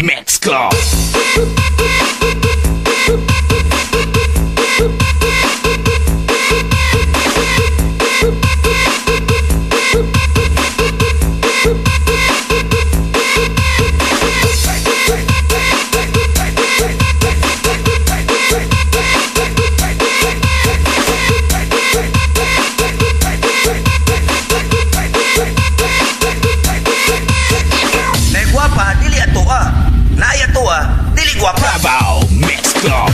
Mix Club. Bravo Mix Club.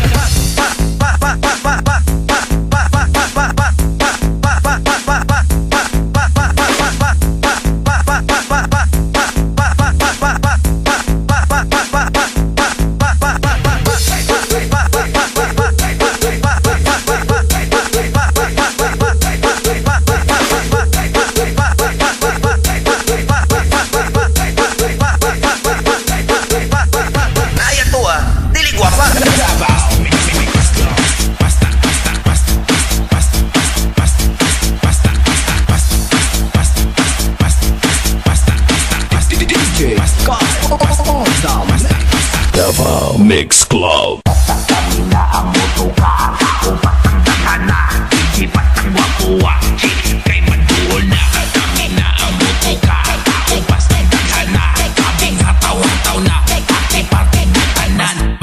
Mix Club. Kami na ang motoka, ako patang dangana, hindi patang wapuwa, chicks kay maduol na. Kami na ang motoka, ako patang dangana, kabing hataw-hataw na, party-party na tanan.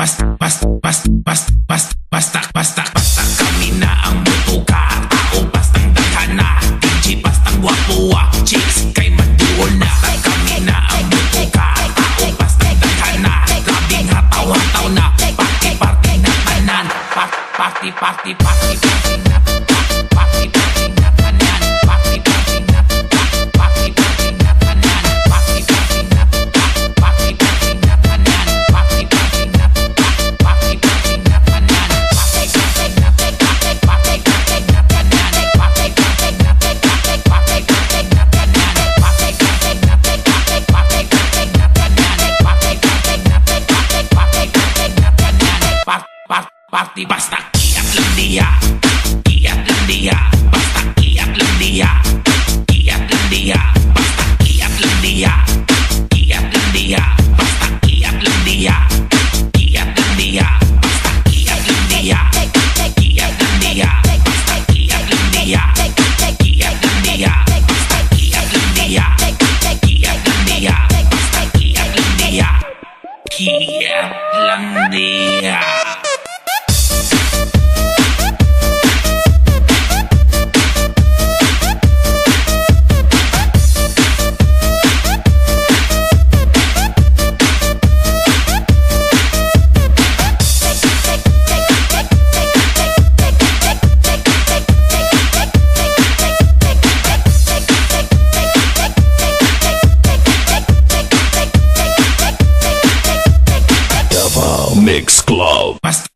Basta kami na ang motoka, ako patang dangana, hindi patang wapuwa, chicks kay maduol na. Kami na ang motoka, ako patang dangana, kabing hataw-hataw na, party na tanan. Party na tanan. Party na tanan. Party na tanan. Party na tanan. Party na tanan. Party na tanan. Party na tanan. Party na tanan. Party na tanan. Party basta kiat lang dia, kiat lang dia, basta kiat lang dia, kiat lang dia, basta kiat lang dia, kiat lang dia, basta kiat lang dia, kiat lang dia, basta kiat lang dia, kiat lang dia, basta kiat lang dia, kiat lang dia, basta kiat lang dia, kiat lang dia, basta kiat lang dia, kiat lang dia. Mix Club. Basta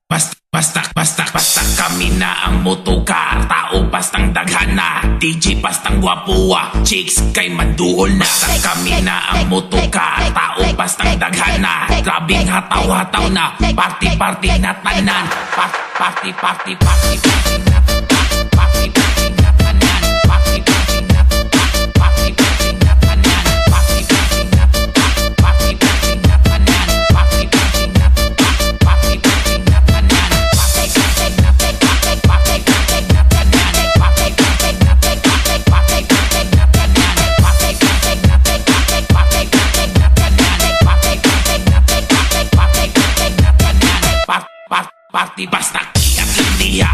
kami na ang motoka, tao pastang daghana, DJ pastang gwapuwa, chicks kay maduol na. Kami na ang motoka, tao pastang daghana, grabing hataw-hataw na, party na tanan. Party na tanan. Party na tanan. Party na tanan. Party na tanan. Party na tanan. Party na tanan. Party na tanan. Party basta kiat lang dia.